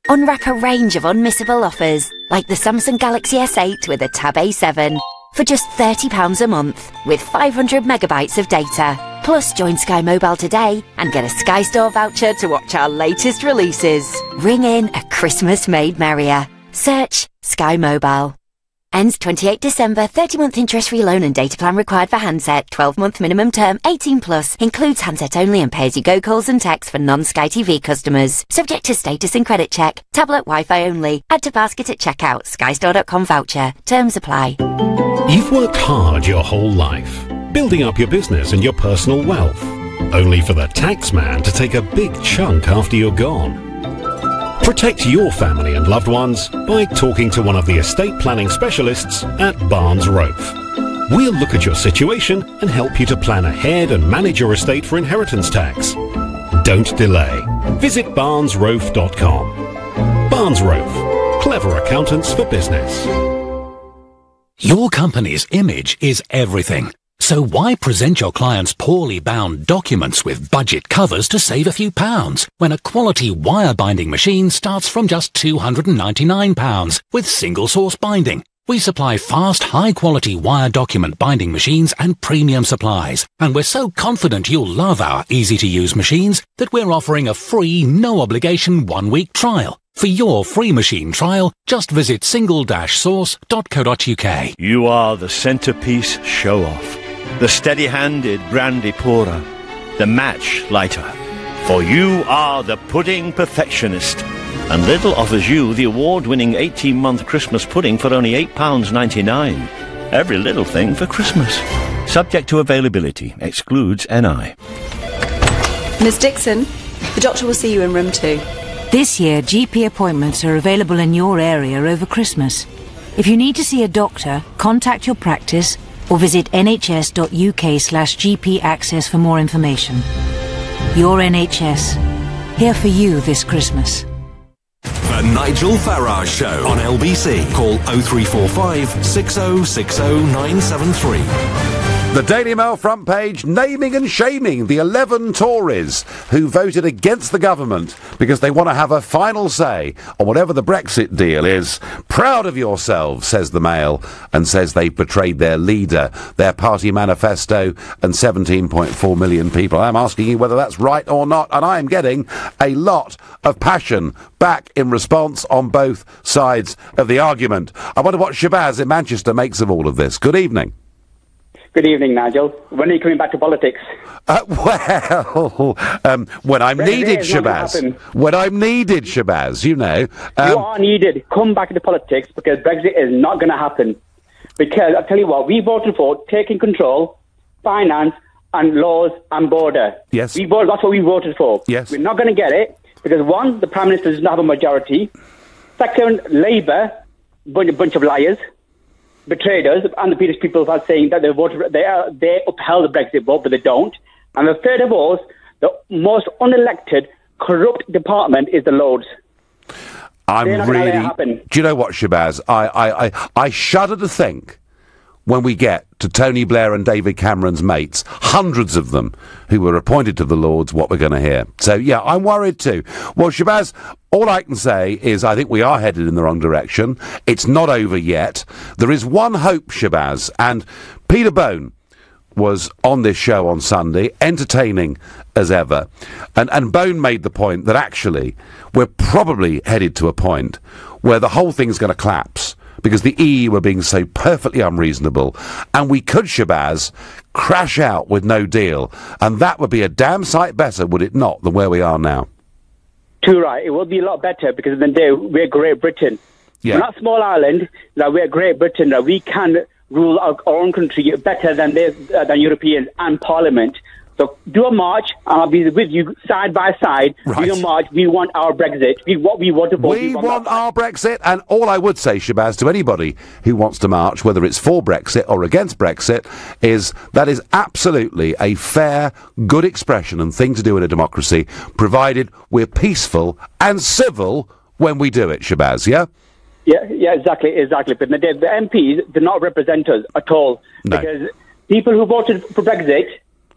Unwrap a range of unmissable offers, like the Samsung Galaxy S8 with a Tab A7. For just £30 a month, with 500 megabytes of data. Plus, join Sky Mobile today and get a Sky Store voucher to watch our latest releases. Ring in a Christmas made merrier. Search Sky Mobile. Ends 28 December, 30-month interest-free loan and data plan required for handset, 12-month minimum term, 18 plus, includes handset only and pay-as-you-go calls and texts for non-Sky TV customers. Subject to status and credit check. Tablet Wi-Fi only. Add to basket at checkout. skystore.com voucher. Terms apply. You've worked hard your whole life, building up your business and your personal wealth, only for the taxman to take a big chunk after you're gone. Protect your family and loved ones by talking to one of the estate planning specialists at Barnes Rofe. We'll look at your situation and help you to plan ahead and manage your estate for inheritance tax. Don't delay. Visit barnesrofe.com. Barnes Rofe. Clever accountants for business. Your company's image is everything. So why present your clients poorly bound documents with budget covers to save a few pounds when a quality wire binding machine starts from just £299 with single source binding? We supply fast, high-quality wire document binding machines and premium supplies, and we're so confident you'll love our easy-to-use machines that we're offering a free, no-obligation 1-week trial. For your free machine trial, just visit single-source.co.uk. You are the centrepiece show-off, the steady-handed brandy pourer, the match lighter. For you are the pudding perfectionist. And Lidl offers you the award-winning 18-month Christmas pudding for only £8.99. Every little thing for Christmas. Subject to availability. Excludes NI. Miss Dixon, the doctor will see you in room 2. This year, GP appointments are available in your area over Christmas. If you need to see a doctor, contact your practice or visit nhs.uk/GP access for more information. Your NHS. Here for you this Christmas. The Nigel Farage Show on LBC. Call 0345 6060 973. The Daily Mail front page naming and shaming the 11 Tories who voted against the government because they want to have a final say on whatever the Brexit deal is. Proud of yourselves, says the Mail, and says they betrayed their leader, their party manifesto, and 17.4 million people. I'm asking you whether that's right or not, and I am getting a lot of passion back in response on both sides of the argument. I wonder what Shabazz in Manchester makes of all of this. Good evening. Good evening, Nigel. When are you coming back to politics? When I'm needed, Shabazz. When I'm needed, Shabazz, you know. You are needed. Come back into politics because Brexit is not going to happen. Because, I'll tell you what, we voted for taking control, finance, and laws and border. Yes. That's what we voted for. Yes. We're not going to get it because, one, the Prime Minister does not have a majority. Second, Labour, bunch of liars, betrayed us, and the British people are saying that they upheld the Brexit vote, but they don't. And the third of all, the most unelected, corrupt department is the Lords. I'm really... Do you know what, Shabazz? I shudder to think when we get to Tony Blair and David Cameron's mates, hundreds of them who were appointed to the Lords, what we're going to hear. So, yeah, I'm worried too. Well, Shabazz, all I can say is I think we are headed in the wrong direction. It's not over yet. There is one hope, Shabazz, and Peter Bone was on this show on Sunday, entertaining as ever, and Bone made the point that actually we're probably headed to a point where the whole thing's going to collapse because the EU are being so perfectly unreasonable, and we could, Shabazz, crash out with no deal, and that would be a damn sight better, would it not, than where we are now? Too right. It will be a lot better because at the end of the day, we're Great Britain. Yeah. We're not a small island. That we're Great Britain. That we can rule our own country better than Europeans and Parliament. So do a march, and I'll be with you side by side. Right. Do a march. We want our Brexit. We want our Brexit, and all I would say, Shabazz, to anybody who wants to march, whether it's for Brexit or against Brexit, is that is absolutely a fair, good expression and thing to do in a democracy, provided we're peaceful and civil when we do it, Shabazz, yeah? Yeah, exactly. But the MPs do not represent us at all. No. Because people who voted for Brexit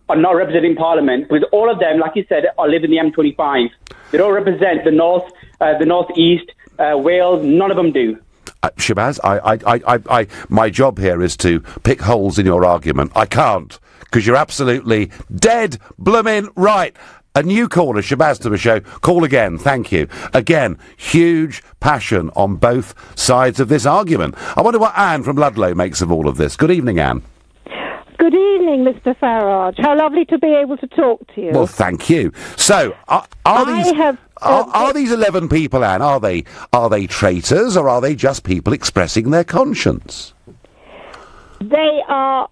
are not representing Parliament, because all of them, like you said, are live in the M25. They don't represent the north, the northeast, Wales. None of them do. Shabazz, my job here is to pick holes in your argument. I can't, because you're absolutely dead bloomin' right. A new caller, Shabazz to the show. Call again. Thank you. Again, huge passion on both sides of this argument. I wonder what Anne from Ludlow makes of all of this. Good evening, Anne. Good evening, Mr. Farage. How lovely to be able to talk to you. Well, thank you. So, are these 11 people, Anne? Are they traitors, or are they just people expressing their conscience? They are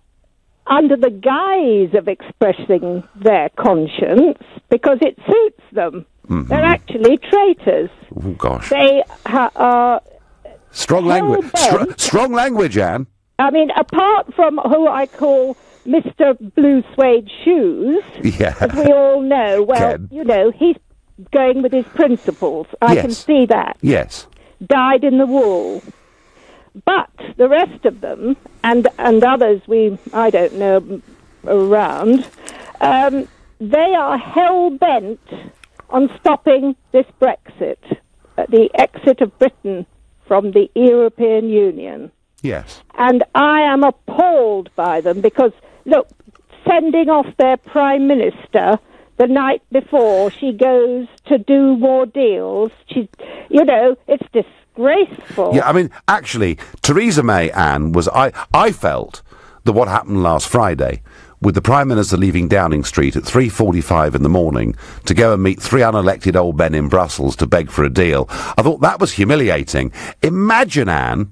under the guise of expressing their conscience because it suits them. Mm-hmm. They're actually traitors. Oh, gosh. They are strong language. Strong language, Anne. I mean, apart from who I call Mr. Blue Suede Shoes, as we all know, well, you know, he's going with his principles. I can see that. Yes. Dyed in the wool. But the rest of them, and others I don't know around, they are hell-bent on stopping this Brexit, the exit of Britain from the European Union. Yes. And I am appalled by them because, look, sending off their Prime Minister the night before she goes to do more deals, it's disgraceful. Yeah, I mean, actually, Theresa May, Anne, I felt that what happened last Friday with the Prime Minister leaving Downing Street at 3:45 in the morning to go and meet 3 unelected old men in Brussels to beg for a deal, I thought that was humiliating. Imagine, Anne,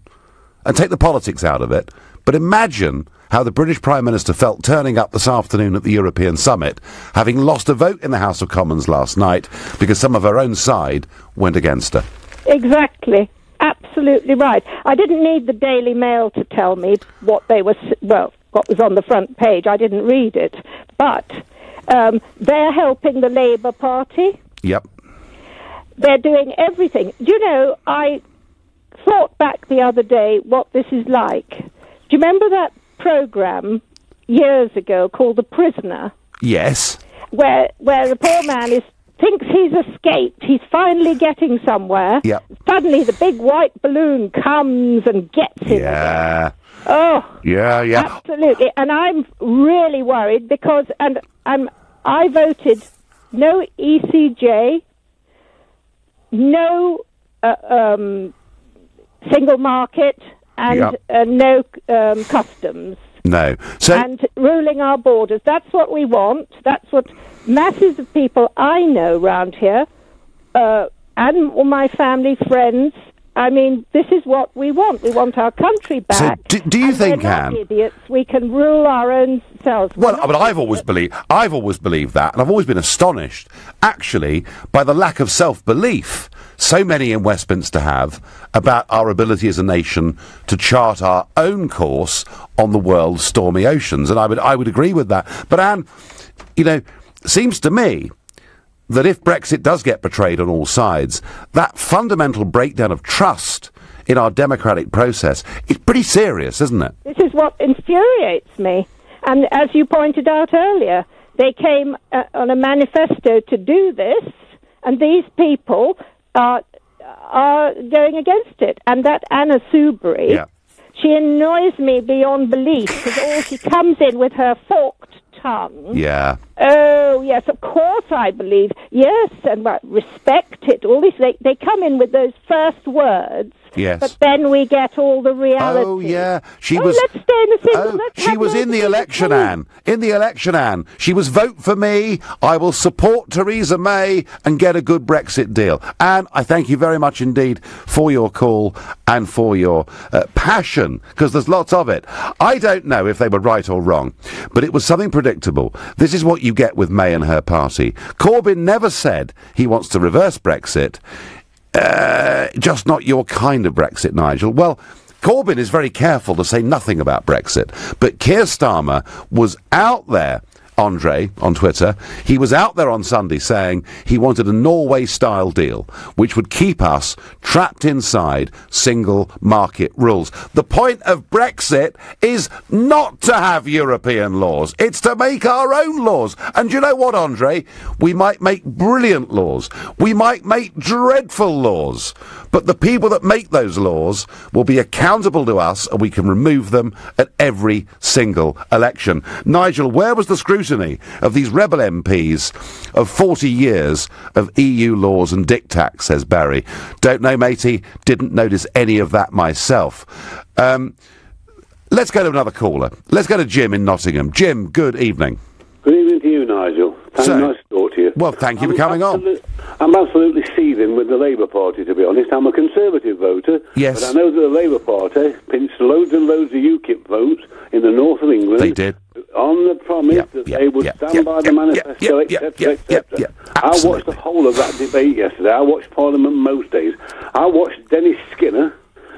and take the politics out of it, but imagine how the British Prime Minister felt turning up this afternoon at the European Summit, having lost a vote in the House of Commons last night because some of her own side went against her. Exactly. Absolutely right. I didn't need the Daily Mail to tell me what was on the front page. I didn't read it. But they're helping the Labour Party. Yep. They're doing everything. Do you know, I thought back the other day what this is like. Do you remember that programme years ago called The Prisoner? Yes. Where the poor man thinks he's escaped. He's finally getting somewhere. Yep. Suddenly the big white balloon comes and gets him. Yeah. Again. Oh. Yeah. Absolutely. And I'm really worried because I voted no ECJ, no single market, and no customs. No. So, and ruling our borders. That's what we want. That's what masses of people I know round here, and all my family, friends. I mean, this is what we want. We want our country back. So do you think, we're not Anne? idiots. We can rule our own selves. Well, but I've always believed that, and I've always been astonished, actually, by the lack of self-belief so many in Westminster have about our ability as a nation to chart our own course on the world's stormy oceans, and I would agree with that. But Anne, it seems to me that if Brexit does get betrayed on all sides, that fundamental breakdown of trust in our democratic process is pretty serious, isn't it? This is what infuriates me. And as you pointed out earlier, they came on a manifesto to do this, and these people are going against it. And that Anna Soubry, she annoys me beyond belief, because she comes in with her forked tongue. Yeah. Oh, yes, of course I believe. Yes, and respect it. All these, they come in with those first words. Yes. But then we get all the reality. Oh, yeah. Let's stay in the single. She was in the election, Anne. In the election, Anne. She was vote for me. I will support Theresa May and get a good Brexit deal. Anne, I thank you very much indeed for your call and for your passion, because there's lots of it. I don't know if they were right or wrong, but it was something predictable. This is what you get with May and her party. Corbyn never said he wants to reverse Brexit. Just not your kind of Brexit, Nigel. Well, Corbyn is very careful to say nothing about Brexit, but Keir Starmer was out there, Andre, on Twitter, he was out there on Sunday saying he wanted a Norway-style deal, which would keep us trapped inside single market rules. The point of Brexit is not to have European laws. It's to make our own laws. And you know what, Andre? We might make brilliant laws. We might make dreadful laws. But the people that make those laws will be accountable to us, and we can remove them at every single election. Nigel, where was the scrutiny of these rebel MPs of 40 years of EU laws and diktats, says Barry. Don't know, matey. Didn't notice any of that myself. Let's go to another caller. Let's go to Jim in Nottingham. Jim, good evening. Good evening to you, Nigel. Nice to talk to you. Well, thank you for coming on. I'm absolutely seething with the Labour Party, to be honest. I'm a Conservative voter, yes, but I know that the Labour Party pinched loads and loads of UKIP votes in the north of England. They did. On the promise that they would stand by the manifesto, etc., etc. I watched the whole of that debate yesterday. I watched Parliament most days. I watched Dennis Skinner,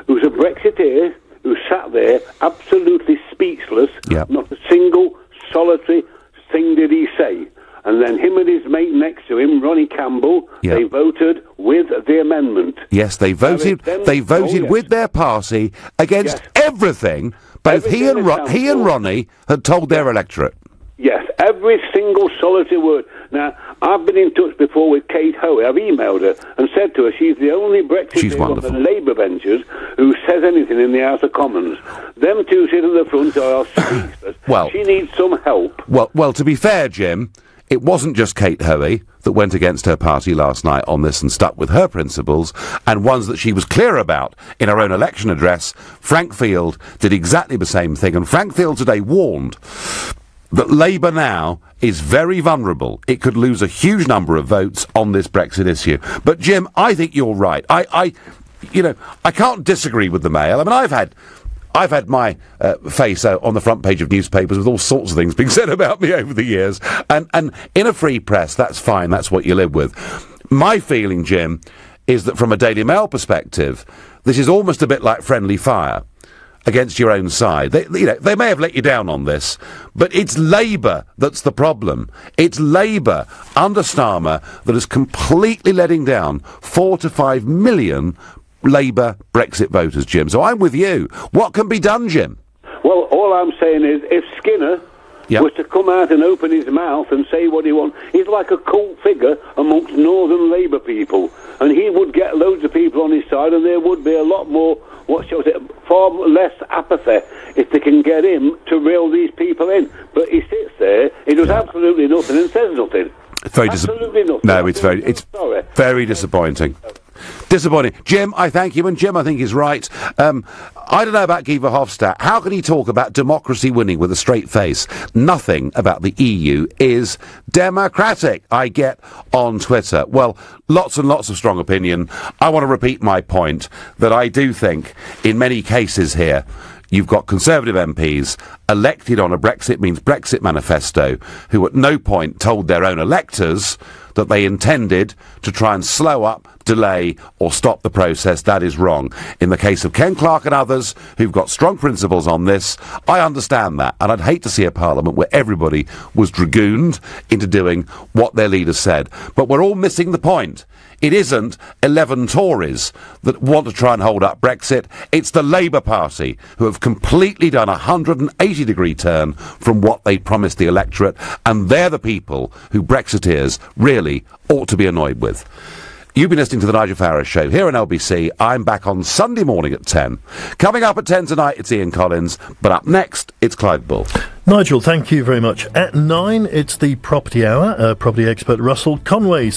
who's a Brexiteer, who sat there absolutely speechless. Not a single solitary thing did he say. And then him and his mate next to him, Ronnie Campbell, they voted with the amendment. Yes, they voted. They voted with their party against everything. Both he and Ronnie had told their electorate. Yes, every single solitary word. Now, I've been in touch before with Kate Hoey. I've emailed her and said to her she's the only Brexiteer on the Labour benches who says anything in the House of Commons. Them two sit at the front are speechless. Well, she needs some help. Well, to be fair, Jim, it wasn't just Kate Hoey that went against her party last night on this and stuck with her principles, and ones that she was clear about in her own election address. Frank Field did exactly the same thing, and Frank Field today warned that Labour now is very vulnerable. It could lose a huge number of votes on this Brexit issue. But, Jim, I think you're right. I can't disagree with the Mail. I mean, I've had my face on the front page of newspapers with all sorts of things being said about me over the years. And in a free press, that's fine. That's what you live with. My feeling, Jim, is that from a Daily Mail perspective, this is almost a bit like friendly fire against your own side. They may have let you down on this, but it's Labour that's the problem. It's Labour under Starmer that is completely letting down 4 to 5 million Labour Brexit voters, Jim. So I'm with you. What can be done, Jim? Well, all I'm saying is if Skinner was to come out and open his mouth and say what he wants, he's like a cult figure amongst Northern Labour people. And he would get loads of people on his side, and there would be a lot more, far less apathy if they can get him to reel these people in. But he sits there, he does absolutely nothing and says nothing. It's very nothing. No, it's very disappointing. Disappointing. Jim, I thank you, and Jim, I think, is right. I don't know about Guy Verhofstadt. How can he talk about democracy winning with a straight face? Nothing about the EU is democratic, I get on Twitter. Well, lots and lots of strong opinion. I want to repeat my point that I do think, in many cases here, you've got Conservative MPs elected on a Brexit means Brexit manifesto who at no point told their own electors that they intended to try and slow up, delay or stop the process. That is wrong. In the case of Ken Clarke and others who've got strong principles on this, I understand that, and I'd hate to see a parliament where everybody was dragooned into doing what their leaders said. But we're all missing the point. It isn't 11 Tories that want to try and hold up Brexit. It's the Labour Party who have completely done a 180-degree turn from what they promised the electorate, and they're the people who Brexiteers really ought to be annoyed with. You've been listening to the Nigel Farage Show here on LBC. I'm back on Sunday morning at 10. Coming up at 10 tonight, it's Ian Collins, but up next, it's Clive Bull. Nigel, thank you very much. At 9, it's the Property Hour. Property expert Russell Conway